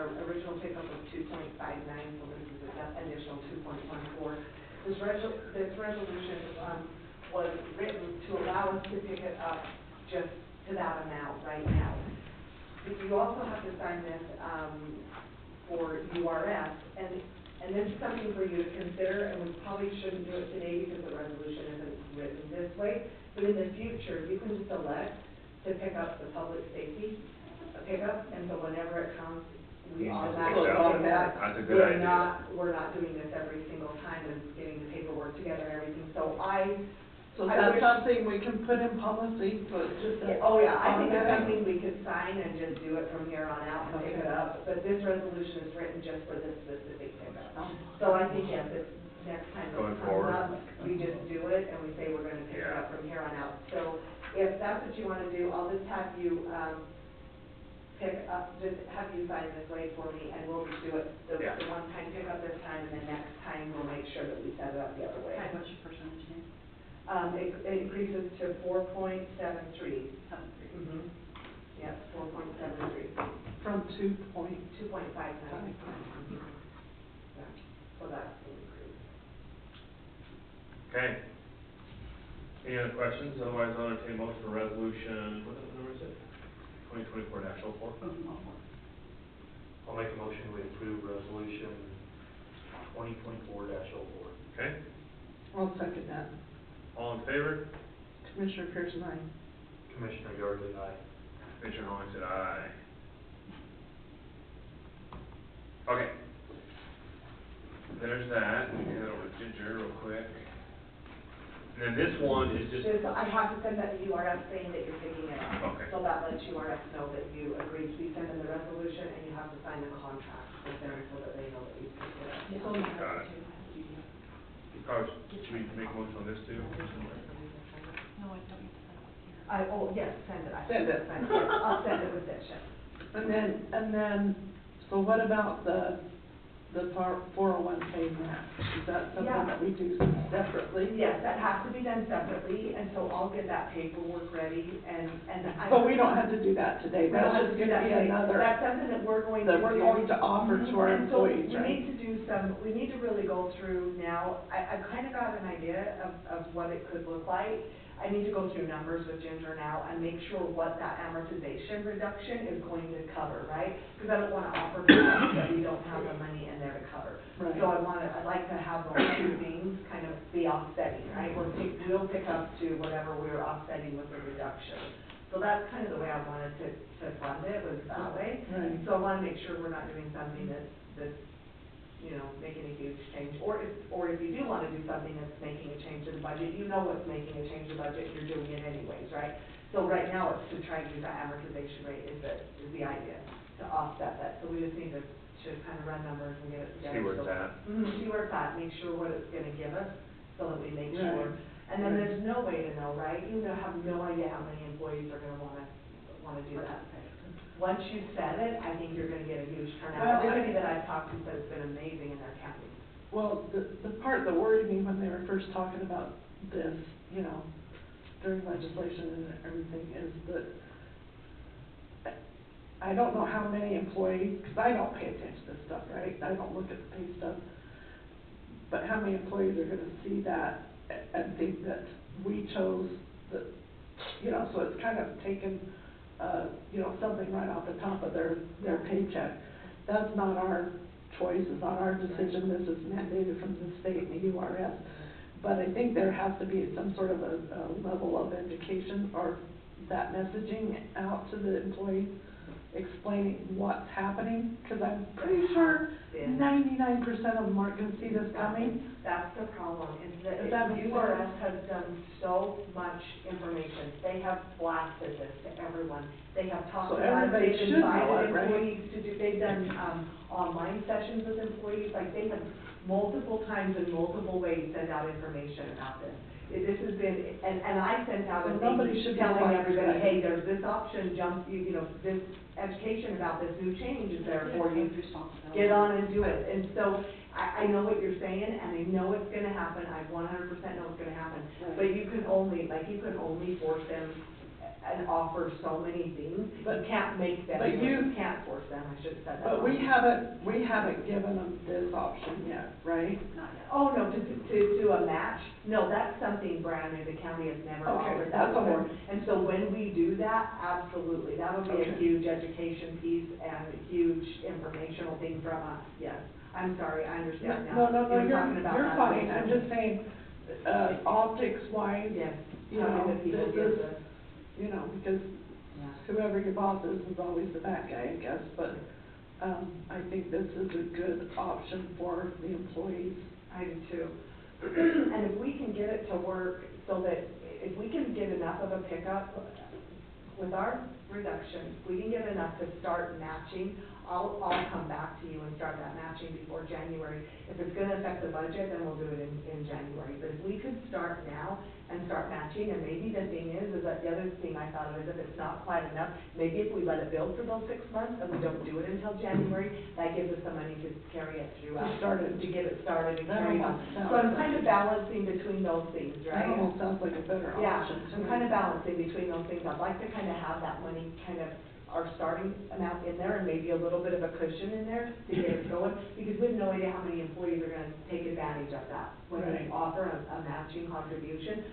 our original pickup was 2.59, so this is an additional 2.14. This resolution, was written to allow us to pick it up just to that amount right now. You also have to sign this, for URS, and this is something for you to consider, and we probably shouldn't do it today because the resolution isn't written this way, but in the future, you can just elect to pick up the public safety pickup, and so whenever it comes, we automatically pick it up. That's a good idea. We're not doing this every single time and getting the paperwork together and everything, so So that's something we can put in policy, so it's just a... Oh, yeah, I think it's something we could sign and just do it from here on out and pick it up, but this resolution is written just for this specific pickup. So I think, yes, if next time it Going comes forward. up, we just do it and we say we're gonna pick it up from here on out. So if that's what you wanna do, I'll just have you, just have you sign this way for me, and we'll just do it the one-time pickup this time, and then next time we'll make sure that we set it up the other way. Hi, what's your percentage name? It increases to 4.73. 73. Mm-hmm. Yep, 4.73. From 2.59. 2.59. Yeah, so that's the increase. Okay. Any other questions? Otherwise, I'll entertain a motion for resolution, what number is it? 2024-04? I'll make a motion to approve resolution 2024-04. Okay. I'll second that. All in favor? Commissioner Pearson, aye. Commissioner Yardley, aye. Commissioner Holmes said aye. Okay. There's that. Let me head over to Ginger real quick. And then this one is just... I have to send that to URS saying that you're picking it up. Okay. So that lets URS know that you agreed to be sending the resolution, and you have to sign the contract with them so that they know that you picked it up. Got it. Should we make a motion on this too? No, I don't need to send it here. Oh, yes, send it. Send it. I'll send it with this, yes. And then, so what about the 401k match? Is that something that we do separately? Yes, that has to be done separately, and so I'll get that paperwork ready, and But we don't have to do that today. We don't That's have just to do going to that be today. another... That's something that we're going to offer to our employees, so right? we need to really go through now. I've kind of got an idea of what it could look like. I need to go through numbers with Ginger now and make sure what that amortization reduction is going to cover, right? Because I don't want to offer stuff that we don't have the money in there to cover. Right. So I'd like to have those two things kind of be offsetting, right? We'll pick up to whatever we're offsetting with the reduction. So that's kind of the way I wanted to fund it, was that way. Right. So I want to make sure we're not doing something that's making a huge change. Or if you do want to do something that's making a change to the budget, you know what's making a change to the budget, you're doing it anyways, right? So right now, it's to try and use that amortization rate is the idea, to offset that. So we just need to kind of run numbers and get it together. See where it's at. See where it's at, make sure what it's going to give us, so that we make sure. And then there's no way to know, right? You have no idea how many employees are going to want to do that. Once you set it, I think you're going to get a huge turnout. Everybody that I've talked to says it's been amazing in their county. Well, the part that worried me when they were first talking about this, during legislation and everything, is that I don't know how many employees, because I don't pay attention to this stuff, right? I don't look at the pay stuff. But how many employees are going to see that and think that we chose the, so it's kind of taken, something right off the top of their paycheck. That's not our choice, it's not our decision. This is mandated from the state and the URS. But I think there has to be some sort of a level of education or that messaging out to the employees, explaining what's happening, because I'm pretty sure 99% of them aren't going to see this coming. That's the problem, is that the URS has done so much information. They have blasted this to everyone. They have talked about it. They've invited employees to do, they've done online sessions with employees. Like, they have multiple times in multiple ways sent out information about this. This has been, and I sent out a thing telling everybody, hey, there's this option, this education about this new change is there for you. Get on and do it. And so I know what you're saying, and I know it's going to happen. I 100% know it's going to happen. Right. But you can only force them and offer so many things. But you can't make them. But you can't force them, I should said that. But we haven't given them this option yet, right? Not yet. Oh, no, to do a match? No, that's something brand new, the county has never Okay, offered that's that before. okay. And so when we do that, absolutely, that'll be a Okay. huge education piece and a huge informational thing from us, yes. I'm sorry, I understand now. No, You were talking about you're that fine, originally. I'm just saying, optics wise, Yes, you how know, many people this get is, this? you know, because Yeah. whoever your boss is always the bad guy, I guess, but, I think this is a good option for the employees. I do too. And if we can get it to work so that, if we can get enough of a pickup with our reduction, if we can get enough to start matching, I'll come back to you and start that matching before January. If it's gonna affect the budget, then we'll do it in January. But if we could start now and start matching, and maybe the thing is that the other thing I thought of is if it's not quite enough, maybe if we let it build for those 6 months and we don't do it until January, that gives us the money to carry it throughout. To start it. To get it started and That carry it on. almost sounds So I'm like kind of it. balancing between those things, right? That almost sounds like a better Yeah, option. I'm kind of balancing between those things. I'd like to kind of have that money kind of our starting amount in there and maybe a little bit of a cushion in there to get it going, because we have no idea how many employees are gonna take advantage of that. When Right. we offer a matching contribution,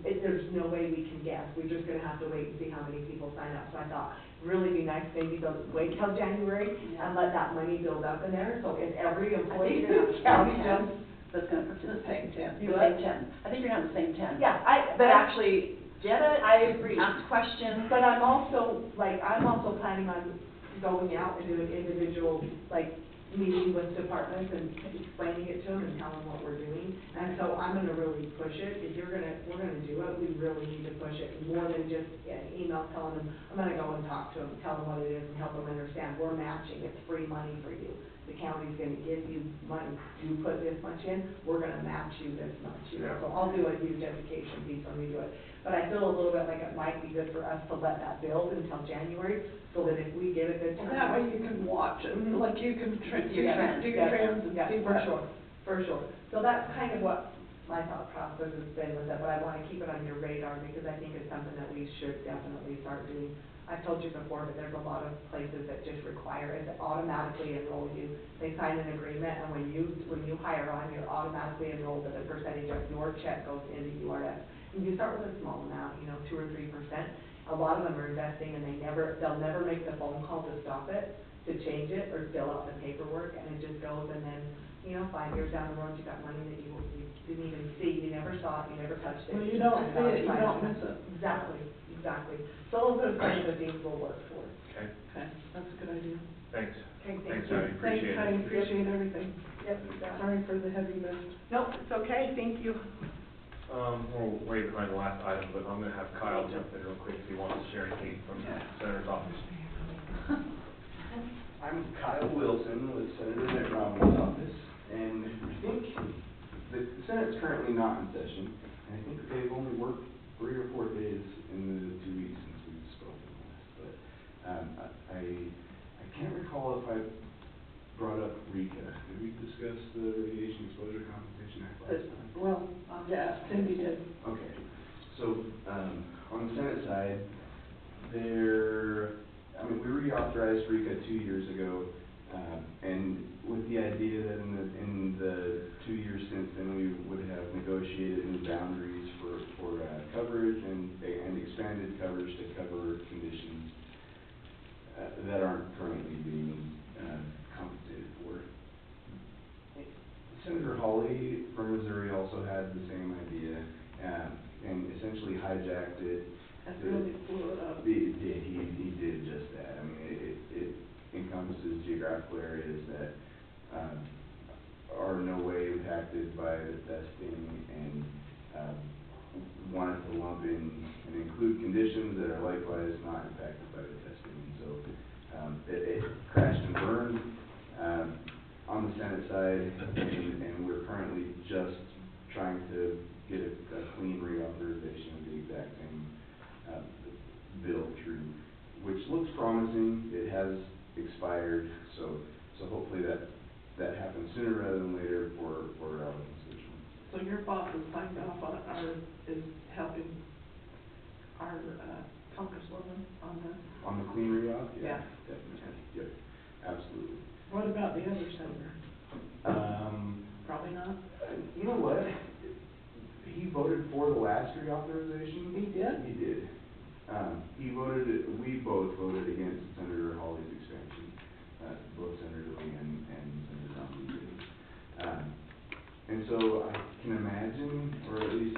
there's no way we can guess. We're just gonna have to wait and see how many people sign up. So I thought, really be nice maybe to wait till January and let that money build up in there, so if every employee in the county jumps. That's gonna participate. The same 10. The same 10. I think you're gonna have the same 10. Yeah, But actually get it. I agree. Ask questions. But I'm also planning on going out and doing individual, like, meeting with departments and explaining it to them and telling them what we're doing. And so I'm gonna really push it. If we're gonna do it, we really need to push it more than just an email telling them, I'm gonna go and talk to them, tell them what it is and help them understand, we're matching, it's free money for you. The county's gonna give you money, you put this much in, we're gonna match you this much, you know. So I'll do a huge education piece when we do it. But I feel a little bit like it might be good for us to let that build until January, so that if we get a good And turnout. that way you can watch it, Mhm. like you can See your trends. do your trends and Yeah, see for what. sure, for sure. So that's kind of what my thought process has been with it, but I want to keep it on your radar because I think it's something that we should definitely start doing. I've told you before, but there's a lot of places that just require it to automatically enroll you. They sign an agreement, and when you hire on, you're automatically enrolled, and a percentage of your check goes into URS. And you start with a small amount, 2 or 3%. A lot of them are investing, and they'll never make the phone call to stop it, to change it, or fill out the paperwork, and it just goes, and then, 5 years down the road, you got money that you didn't even see, you never saw it, you never touched it. Well, you just don't kind of see it, you outside don't of miss it. Exactly. So those are kind of the things we'll work for. Okay, Okay, that's a good idea. thanks. Okay, Thanks, thank you. Heidi, appreciate it. Thanks, Heidi, appreciate everything. Yep, you got it. Sorry for the heavy lift. Nope, it's okay, thank you. We're way behind the last item, but I'm gonna have Kyle jump in real quick if he wants to share anything from the Senator's office. I'm Kyle Wilson with Senator Mitt Romney's office, and I think the Senate's currently not in session, and I think they've only worked 3 or 4 days in the 2 weeks since we've spoken last, but I can't recall if I brought up RECA. Did we discuss the Radiation Exposure Compensation Act last time? Well, yeah, Cindy did. Okay, so, on the Senate side, we reauthorized RECA 2 years ago, and with the idea that in the 2 years since then, we would have negotiated new boundaries for coverage and expanded coverage to cover conditions that aren't currently being compensated for. Senator Hawley from Missouri also had the same idea, and essentially hijacked it. And really blew it up. He did just that. I mean, it encompasses geographical areas that are in no way impacted by the testing, and wanted to lump in and include conditions that are likewise not impacted by the testing. And so it crashed and burned on the Senate side, and we're currently just trying to get a clean reauthorization of the exact same bill through, which looks promising. It has expired, so hopefully that happens sooner rather than later for our constituents. So your boss has signed off on is helping our Congresswoman on this? On the clean reauth? Yeah. Definitely, yep, absolutely. about the other senator? Probably not. You know what? He voted for the last reauthorization. He did? He did. We both voted against Senator Hawley's expansion, both Senator Lee and Senator Romney did. And so I can imagine, or at least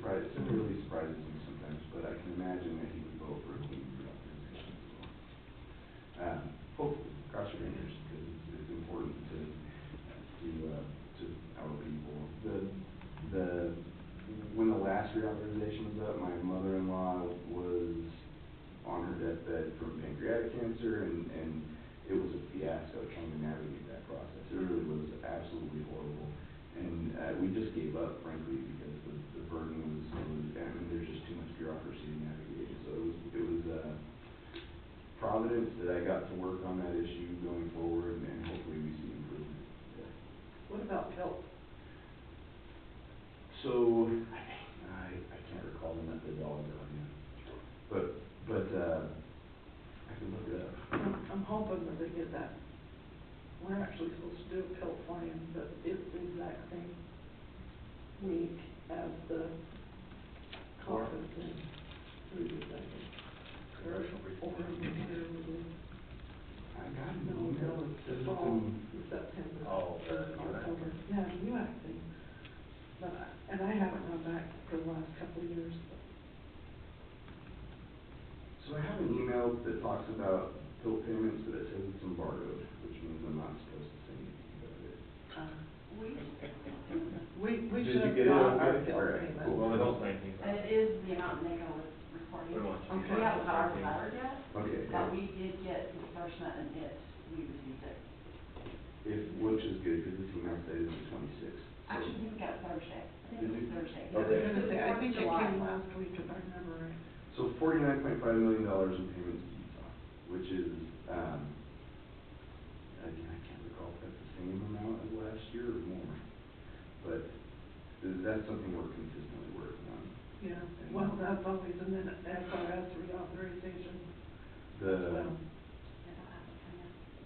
Senator Lee surprises me sometimes, but I can imagine that he would vote for a clean reauthorization as well. Hopefully, cross your fingers, because it's important to our people. When the last reauthorization was up, my mother-in-law was on her deathbed from pancreatic cancer, and it was a fiasco trying to navigate that process. It really was absolutely horrible. And we just gave up, frankly, because the burden was, I mean, there's just too much bureaucracy to navigate. So it was providence that I got to work on that issue going forward, and hopefully we see improvement there. What about Pelt? So, I can't recall the methodology on it, but, I can look it up. I'm hoping that they get that. We're actually supposed to do a Pelt plan, but it's the exact same week as the conference in through the second. Or over in here, we do. I got an No, email that it's says the it's fall, in, it's September. Oh, Or October. Yeah, you actually, but, and I haven't run back for the last couple of years, but. so I have an email that talks about bill payments, but it says it's embargoed, which means I'm not supposed to say anything about it. We Did should you have get it got our okay? bill All right, payment. cool. Well, I don't think anything. And it is the amount NACO was reporting. Pretty much. Okay. We haven't got our letter yet, Okay, but we did get disbursement and we received it. which is good, because this email says it's the 26th. Actually, we got it Thursday. I think it was Thursday. I was Okay. gonna say, I think it July. came last week, if I remember right. So $49.5 million in payments to Utah, which is, again, I can't recall if that's the same amount as last year or more, but that's something we're consistently working on. Yeah, well, that's always, and then SRS reauthorization as The, well.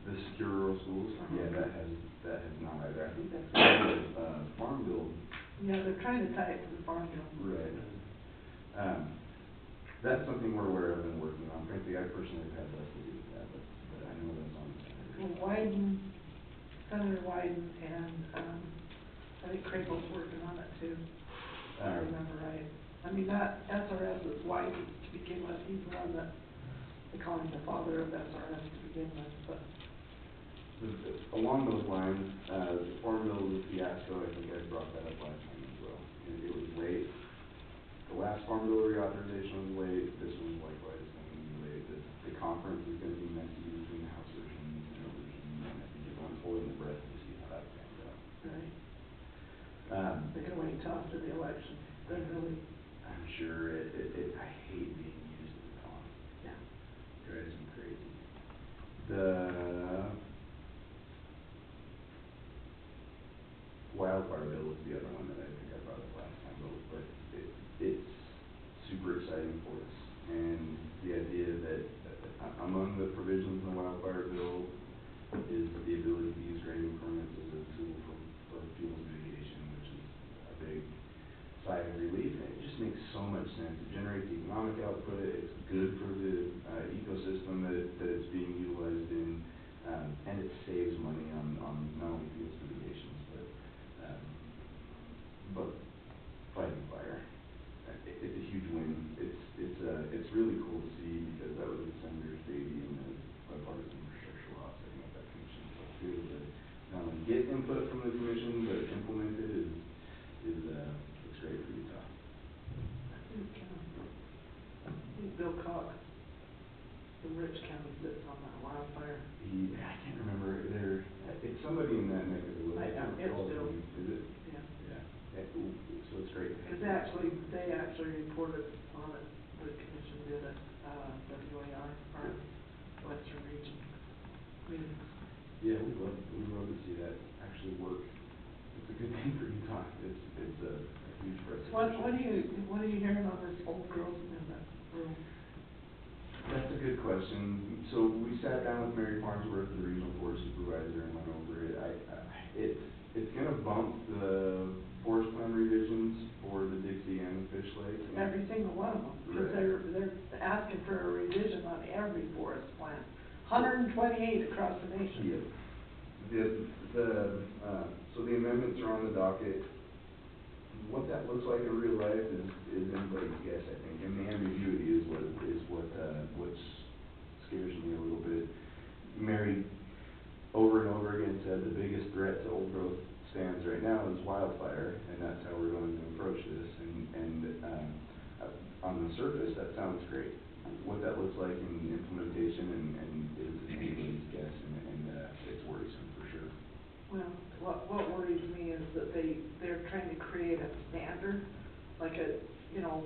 the secure rural schools, Uh-huh. yeah, that has not either. I think that's, farm bill, Yeah, they're trying to tie it to the farm bill. right. That's something we're aware of and working on. Frankly, I personally have had less to do with that, but I know that's on the calendar. Well, Senator Wyden and, I think Craigle's working on it too, if I remember right. I mean, that SRS is Wyden to begin with, he's the one that, they call him the father of SRS to begin with, but. Along those lines, the farm bill was a fiasco. I think I brought that up last time as well. It was late. The last farm bill reauthorization was late. This one likewise is going to be late. The conference is going to be messy between the House version and the Senate version, and I think everyone's holding their breath to see how that pans out. Right. They're gonna wait till after the election, they're really, I'm sure I hate being used as a con. yeah. Drives me crazy. The wildfire bill was the other one that I think I brought up last time, but it's super exciting for us. And the idea that among the provisions in the wildfire bill is the ability to use grading permits as a tool for fuel mitigation, which is a big sigh of relief. And it just makes so much sense. It generates economic output. It's good for the ecosystem that it's being utilized in, and it saves money on not only fuel mitigations, but fighting fire. It's a huge win. It's really cool to see, because that was the senator's baby in the bipartisan infrastructure law, setting up that commission. So to be able to not only get input from the commission, but implement it is it's great for Utah. I think Bill Cox from Rich County sits on that wildfire. I can't remember, it's somebody in that neck of the woods. I know, it's Bill. Is it? Yeah. Yeah. So it's great. Cause they actually reported on it, the commission did it, WAR, our Western Region meetings. Yeah, we love to see that actually work. It's a good thing for Utah. It's a huge breath. What are you hearing on this old growth amendment rule? That's a good question. So we sat down with Mary Farnsworth, the regional forest supervisor, and went over bump the forest plan revisions for the Dixie and the Fish Lake. Every single one of them, because Right. they're asking for a revision on every forest plan. 128 across the nation. Yep. So the amendments are on the docket. What that looks like in real life is anybody's guess, I think, and the ambiguity is what scares me a little bit. Mary, over and over again, said the biggest threat to old growth stands right now is wildfire, and that's how we're going to approach this, on the surface, that sounds great. What that looks like in implementation is anybody's guess, and it's worrisome for sure. Well, what worries me is that they're trying to create a standard, like a,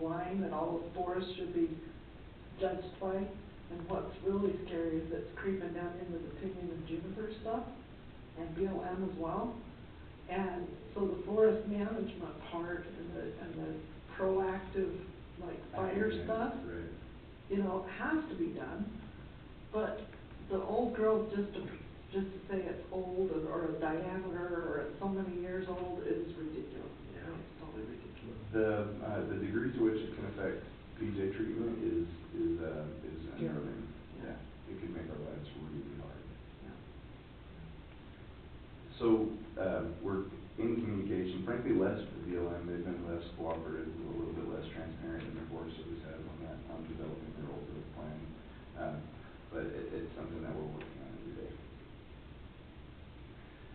line that all the forests should be judged by. And what's really scary is it's creeping down into the pinyon and juniper stuff, and BLM as well. And so the forest management part and the proactive, like fire stuff, Right. has to be done. But the old growth, just to say it's old or a diameter or it's so many years old is ridiculous. Yeah. It's totally ridiculous. The degree to which it can affect PJ treatment is unnerving. Yeah, it could make our lives really hard. Yeah. So, we're in communication, frankly, less with the BLM, they've been less cooperative, a little bit less transparent than the Forest Service has on developing their old growth plan. But it's something that we're working on every day.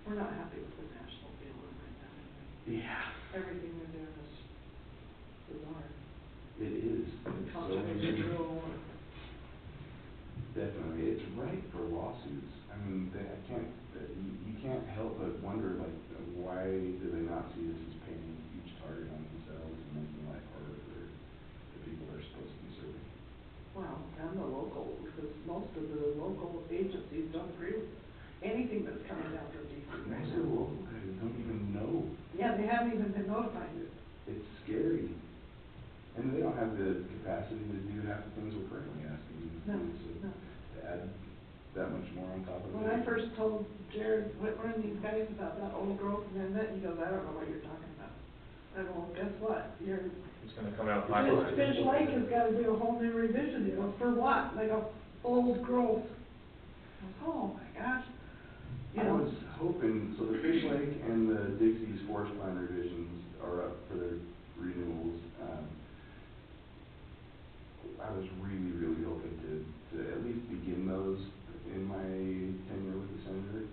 We're not happy with the national BLM right now anyway. Yeah. Everything they're doing is bizarre. It is. Definitely, it's ripe for lawsuits. I mean, you can't help but wonder, like, why do they not see this as painting a huge target on themselves and making life harder for the people they're supposed to be serving? Well, and the local, because most of the local agencies don't agree with anything that's coming down from DC. Most of the local guys don't even know. Yeah, they haven't even been notified. It's scary. And they don't have the capacity to do half the things we're currently asking them to do, so No. to add that much more on top of it. When I first told Jared Whitmer and these guys about that old growth amendment, he goes, I don't know what you're talking about. I go, well, guess what? It's gonna come out pipeline. Fish Lake has gotta do a whole new revision. He goes, for what? And I go, old growth. I goes, oh my gosh. I was hoping, so the Fish Lake and the Dixie's forest plan revisions are up for their renewals. I was really, really hoping to at least begin those in my tenure with the senator.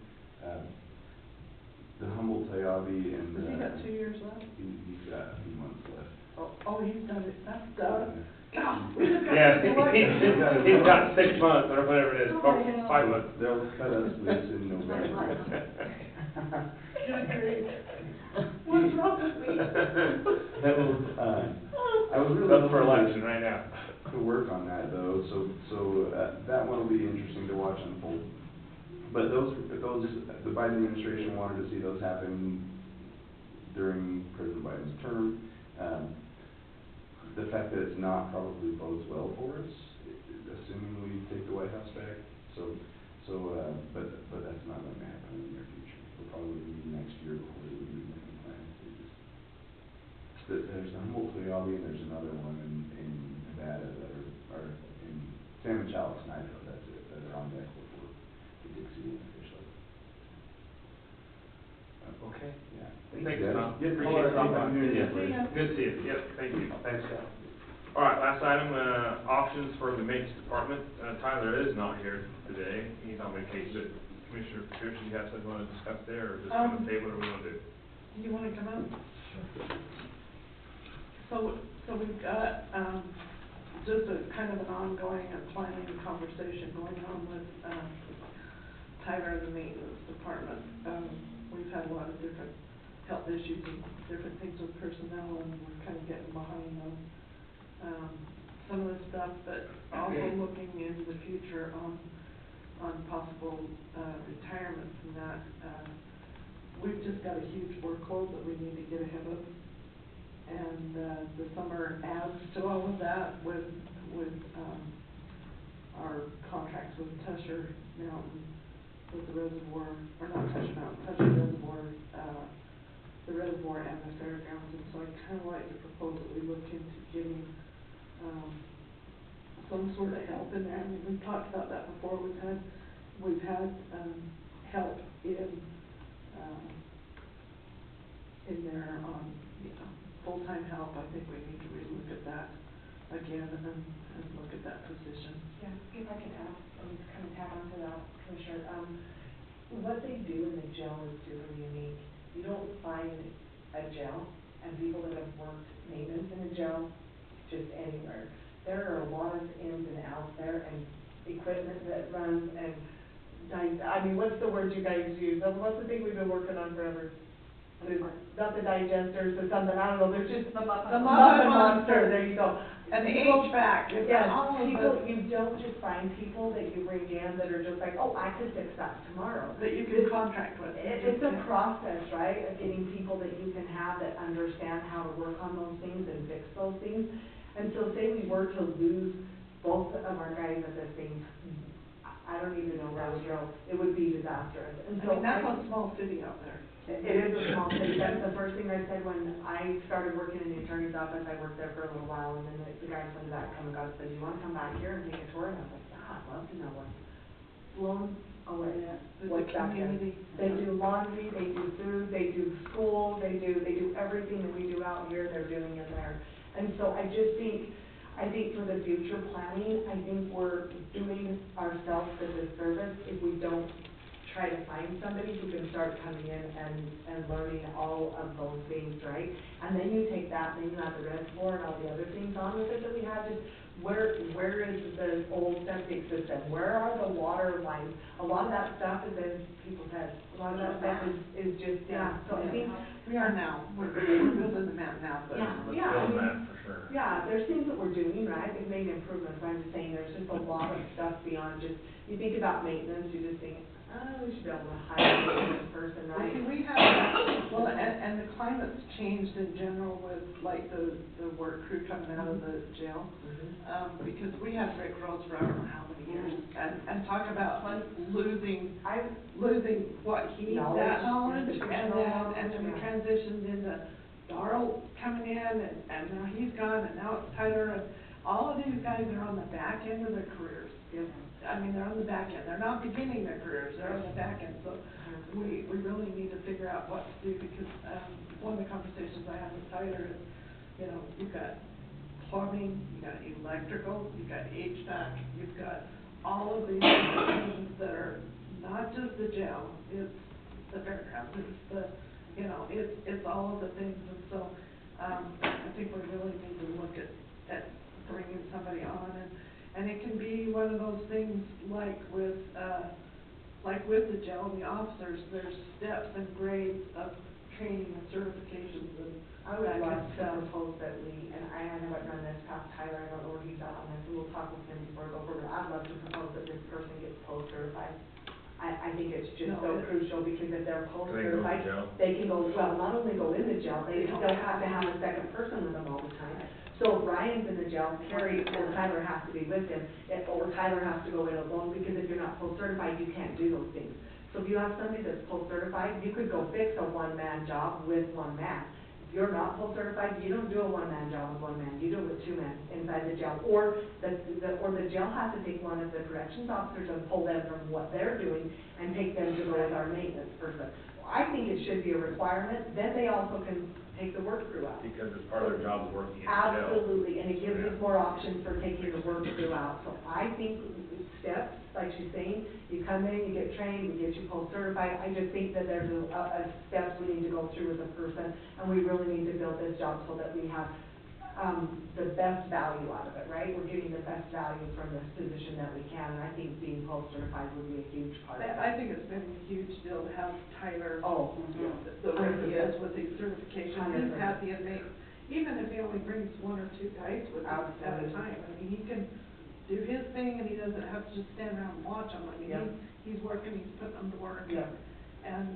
The Humboldt-Tiobi and the. Has he got 2 years left? He's got a few months left. Oh, he's done it. That's done. God. Yeah, he's got 6 months or whatever it is, Oh, yeah. 5 months. They'll cut us loose in November. Good grief. What's wrong with me? That was, I was really. Up for hoping election right now. to work on that though, so that one will be interesting to watch unfold. But the Biden administration wanted to see those happen during President Biden's term. The fact that it's not probably bodes well for us, assuming we take the White House back. But that's not going to happen in the near future. We'll probably be next year before we would make any plans. There's the Humboldt-Tiobi and there's another one in Nevada that are in San Challis and Idaho, that's it, that are on deck before the Dixie and the Fish Lake. Okay. Yeah. Thanks, guys. Tom. Yeah, Appreciate it, Tom. Good to see ya. Good to see you. Yep, thank you. Thanks, Scott. All right, last item, options for the maintenance department. Tyler is not here today. He's on vacation, but Commissioner Pierce, do you have something you want to discuss there, or just on the table, or what do we want to do? Do you wanna come up? So we've got, just a kind of an ongoing and planning conversation going on with, Tyler and the maintenance department. We've had a lot of different health issues and different things with personnel, and we're kind of getting behind on, some of the stuff, but also looking in the future on possible, retirements and that. We've just got a huge workload that we need to get ahead of. And, the summer adds to all of that with, our contracts with Tusher Mountain, with the reservoir, or not Tusher Mountain, Tusher Reservoir, the reservoir and the fairgrounds, and so I kind of like to propose that we look into getting, some sort of help in there. I mean, we've talked about that before, we've had, help in there on, full-time help. I think we need to relook at that again and look at that position. Yeah, if I can add, and kind of tag onto that, Commissioner, what they do in the jail is super unique. You don't find a jail and people that have worked maintenance in a jail just anywhere. There are a lot of ins and outs there and equipment that runs and, I mean, what's the word you guys use? What's the thing we've been working on forever? Not the digesters, but something, I don't know, there's just. The Muppet Monster. There you go. And the People- HVAC. Yes, people, you don't just find people that you bring in that are just like, oh, I could fix that tomorrow. That you can contract with. It's a process, right, of getting people that you can have that understand how to work on those things and fix those things. And so say we were to lose both of our guys at the same, I don't even know where we go, it would be disastrous. And I so mean, that's a small city out there. it is a small city. That's the first thing I said when I started working in the attorney's office. I worked there for a little while, and then the guy from that come and got said, "You want to come back here and take a tour?" And I was like, "Yeah, I'd love to know what's blown away." It's What's a back there. community. They do laundry, they do food, they do school, they do everything that we do out here. They're doing it there. And so I just think, for the future planning, I think we're doing ourselves a disservice if we don't try to find somebody who can start coming in and learning all of those things, right? And then you take that, then you have the reservoir and all the other things on with it that we have, just where is the old septic system? Where are the water lines? A lot of that stuff is in people's heads. A lot of that stuff is just, so I think. We are now, we're building the map now, but. Yeah. Let's build that for sure. Yeah, there's things that we're doing, right, we've made improvements, I'm just saying, there's just a lot of stuff beyond just, you think about maintenance, you just think, oh, we should be able to hire a maintenance person, Well, right? see, we have, and the climate's changed in general with like the work crew coming out of the jail. Because we had Rick Rose for I don't know how many years, and talk about losing what he, that knowledge, and then we transitioned into Darrell coming in, and now he's gone, and now it's Tyler, and all of these guys are on the back end of their careers. I mean, they're on the back end, they're not beginning their careers, they're on the back end, so we really need to figure out what to do, because, one of the conversations I had with Tyler is, you've got plumbing, you've got electrical, you've got HVAC, you've got all of these things that are not just the jail, it's the fairgrounds, it's the, it's all of the things, and so, I think we really need to look at bringing somebody on, and it can be one of those things like with the jail, the officers, there's steps and grades of training and certifications and I would that love kind of to stuff. propose that and I haven't run this past Tyler, I don't know where he's at on this, and we'll talk with him before we go forward, I'd love to propose that this person gets post certified. I think it's just so crucial, because if they're post Can they go to certified, jail? they can go, well, not only go in the jail, they don't have to have a second person with them all the time. So if Ryan's in the jail, Carrie or Tyler has to be with him, or Tyler has to go in alone, because if you're not post certified, you can't do those things. So if you have somebody that's post certified, you could go fix a one-man job with one man. If you're not post certified, you don't do a one-man job with one man, you do it with two men inside the jail. Or the jail has to take one of the corrections officers and pull them from what they're doing and take them to go with our maintenance person. I think it should be a requirement, then they also can take the work crew out. Because it's part of their job is working in jail. Absolutely, and it gives us more options for taking the work crew out. So I think steps, like she's saying, you come in, you get trained, we get you post certified. I just think that there's a steps we need to go through as a person, and we really need to build this job so that we have the best value out of it, right? We're getting the best value from this position that we can, and I think being post certified would be a huge part of it. I think it's been a huge deal to have Tyler, Oh, the way he is with these certifications. He's had the inmates, even if he only brings one or two guys with him at a time. I mean, he can do his thing, and he doesn't have to just stand around and watch them. I mean, he's working, he's putting them to work. Yeah. And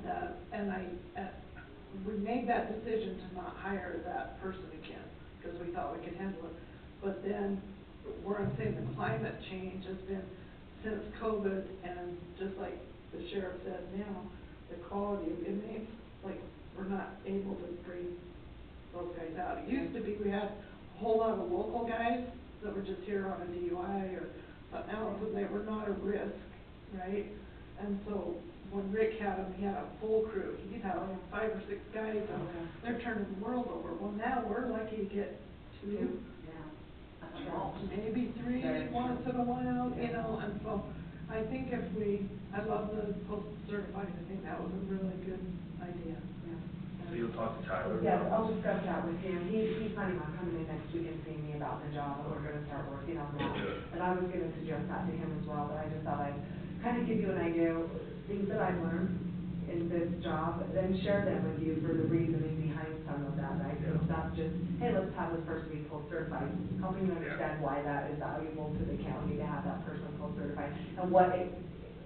we made that decision to not hire that person again, because we thought we could handle it. But then, where I'm saying the climate change has been since COVID, and just like the sheriff said now, the quality of inmates, like we're not able to bring those guys out. It used to be, we had a whole lot of local guys that were just here on a DUI or something else, and they were not a risk, right? And so, when Rick had them, he had a full crew, he'd have like 5 or 6 guys, and they're turning the world over. Well, now we're lucky to get 2, Yeah. That's right. maybe 3 once in a while, you know, and so, I think if I love the post-certified, I think that was a really good idea. So you'll talk to Tyler? Yes, I'll discuss that with him. He's planning on coming in next week and seeing me about the job, and we're gonna start working on that. And I was gonna suggest that to him as well, but I just thought I'd kind of give you an idea of things that I've learned in this job, and share them with you for the reasoning behind some of that, right? So it's not just, hey, let's have this person be post-certified, helping you understand why that is valuable to the county to have that person post-certified, and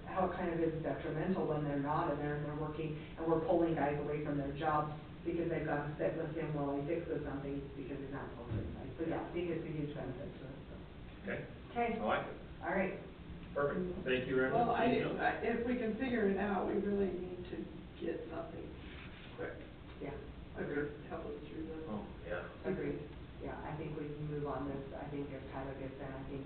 how it kind of is detrimental when they're not, and they're working, and we're pulling guys away from their jobs because they've got to sit with him while he fixes something because he's not post-certified. So yeah, I think it's a huge benefit to us, so. Okay, Okay, I like it. all right. Perfect. Thank you very much. Well, if we can figure it out, we really need to get something quick. Yeah, That could help us through this. Oh, yeah. agreed. Yeah, I think we can move on this. I think if Tyler gets in, I think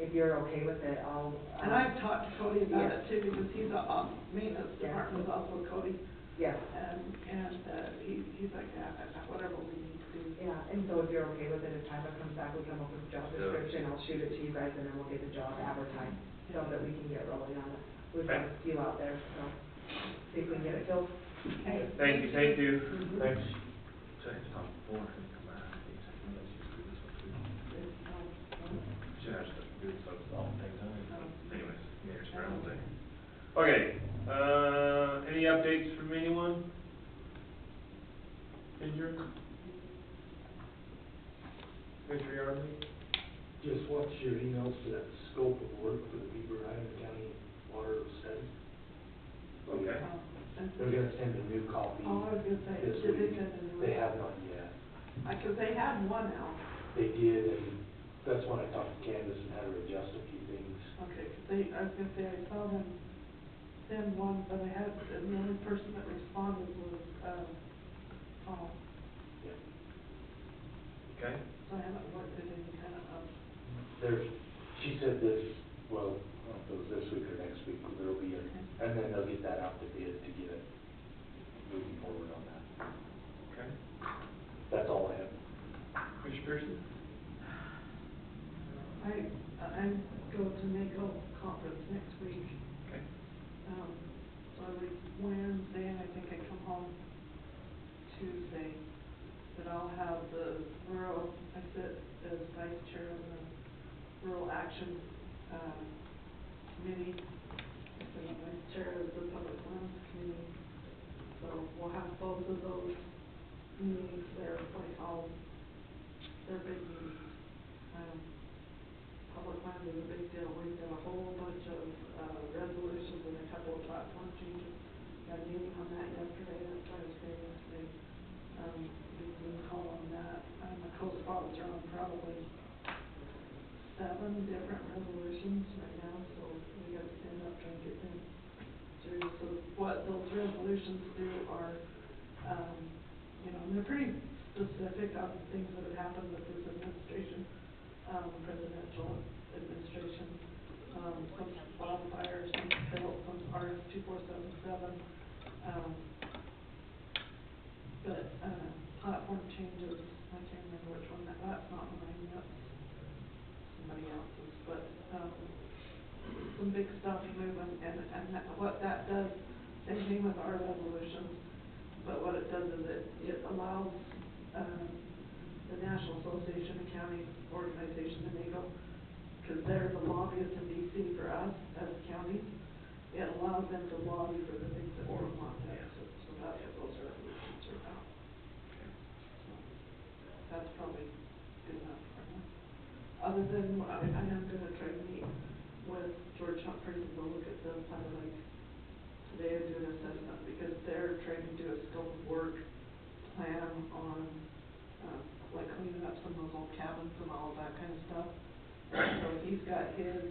if you're okay with it, I'll. And I've talked to Cody about Yes. it too, because he's a maintenance Yeah. department is also Cody. Yes. And he's like, yeah, whatever we need to do. Yeah, and so if you're okay with it, if Tyler comes back, we come up with a job Yeah. description, I'll shoot it to you guys, and then we'll get the job advertised, so that we can get rolling on it. We've got a few out there, so see if we can get it filled. Okay. Thank you, thank you. Mhm. Thanks. So I have to talk before I come back. Let's just do this one too. Should have stuff to do this all at the same time. Anyways, mayor's scramble day. Okay, any updates from anyone? Ginger? Commissioner Yardley? Just watch your emails for that scope of work for the Beaver County water study. Okay. They're gonna send a new copy Oh, I was gonna say, this did they week. send a new one? They have not yet. Because they had one out. They did, and that's when I talked to Candace and had her adjust a few things. Okay, 'cause I was gonna say, I saw them send one, but and the only person that responded was, Paul. Yeah. Okay. So I haven't looked at any kind of, She said this, well, I don't know if it was this week or next week, there'll be and then they'll get that out to bid to get it moving forward on that. Okay. That's all I have. Commissioner Pearson? I go to NACO conference next week. Okay. So I leave Wednesday, and I think I come home Tuesday. But I'll have I sit as vice chair of the Rural Action, Committee. And the vice chair of the Public Lands Committee. So we'll have both of those meetings there, they're big meetings. Public lands is a big deal. We've got a whole bunch of, resolutions and a couple of platform changes. Got a meeting on that yesterday, that's why I was there yesterday. Big Zoom call on that. I'm a co-sponsor on probably 7 different resolutions right now, so we gotta stand up trying to get them through. So what those resolutions do are, and they're pretty specific on things that have happened with this administration, presidential administration, some wildfires, some some RS 2477, but, platform changes, I can't remember which one, that's not mine, that's somebody else's, but, some big stuff moving, and what that does, same thing with our resolutions, but what it does is it allows, the National Association of County Organizations in NACO, because they're the lobbyists in DC for us as counties, it allows them to lobby for the things that we want, so that's what those resolutions are about. So, that's probably good enough for them. Other than, I am gonna try to meet with George Humphreys and go look at the satellite today and do an assessment, because they're trying to do a scope of work plan on, like cleaning up some of those old cabins and all that kind of stuff. So he's got his,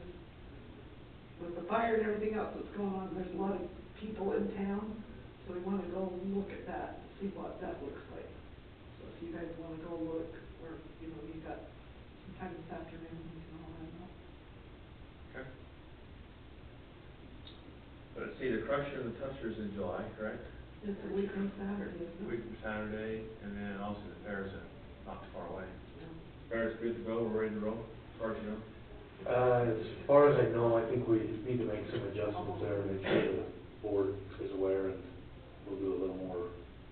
with the fire and everything else that's going on, there's a lot of people in town So we wanna go look at that, see what that looks like. So if you guys wanna go look, or, you know, you got some time this afternoon, you can all have that. Okay. Let's see, the crusher and the tufter's in July, correct? It's a week from Saturday, isn't it? Week from Saturday, and then also the fair's not too far away. Yeah. Fair's good to go, we're ready to roll, as far as you know? As far as I know, I think we need to make some adjustments there, make sure the board is aware, and we'll do a little more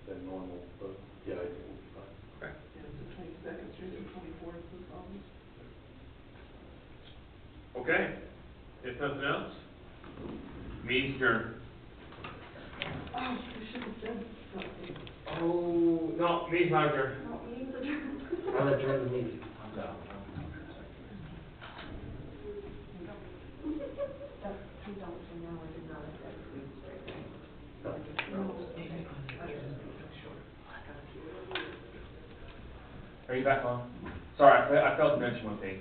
than normal, but yeah, I think we'll be fine. Okay. Yeah, it's the 22nd through the 24th of August. Okay, if nothing else, meeting's adjourned. Oh, I should have said something. Oh, no, meeting's not adjourned. No, meeting's adjourned. I'll adjourn the meeting. That's $2 an hour, did not affect the straight rate. No. Are you back on? Sorry, I failed to mention one thing.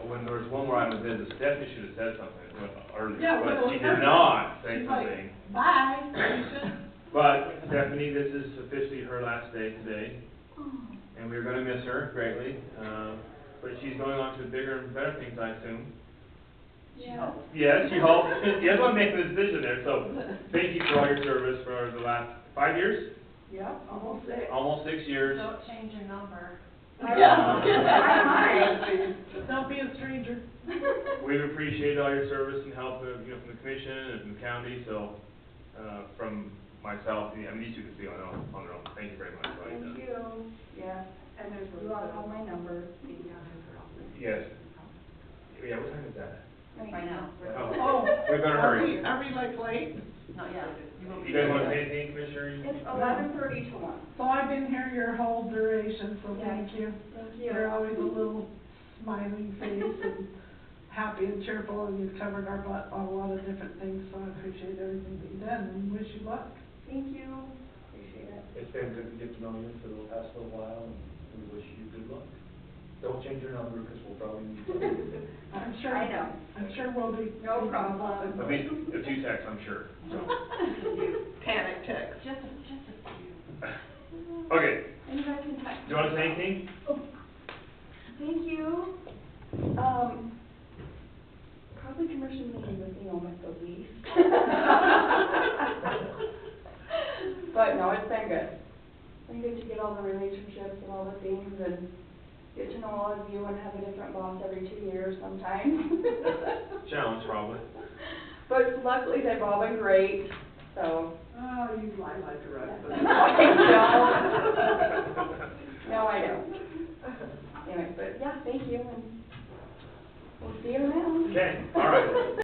When there was one more item of business, Stephanie should have said something earlier, Yeah, but well, she did not say She's like, something. bye, Alicia. But Stephanie, this is officially her last day today, and we're gonna miss her greatly. But she's going on to bigger and better things, I assume. Yeah. Yes, you hope. Yes, I'm making the decision there, so thank you for all your service for the last 5 years? Yep, almost 6. Almost 6 years. Don't change your number. Don't be a stranger. We've appreciated all your service and help, from the commission and from the county, so, from myself, I mean, these two can be on their own. Thank you very much. for all you've Thank done. you, yeah, and there's, you all have my number. Yes. Yeah, what time is that? Right now. Oh. We better hurry. Are we like late? Not yet. You guys want to say anything, Commissioner? It's 11:30 to 1. So I've been here your whole duration, so Yeah. thank you. Thank you. You're always a little smiling face and happy and cheerful, and you've covered our butt on a lot of different things, so I appreciate everything that you've done and wish you luck. Thank you, appreciate it. It's been good to get to know you for the past little while, and we wish you good luck. Don't change your number, because we'll probably need to. I'm sure. I know. I'm sure we'll be. No problem. At least a few texts, I'm sure, so. Panic text. Just a few. Okay, And you guys can text. do you want to say anything? Oh, thank you. Probably commission meeting with me almost the least. But no, it's been good. Been good to get all the relationships and all the things and get to know all of you and have a different boss every 2 years sometimes. Challenge, probably. But luckily, they've all been great, so. Oh, you lie like a rat. No, I don't. Anyway, but yeah, thank you, and we'll see you around. Okay, all right.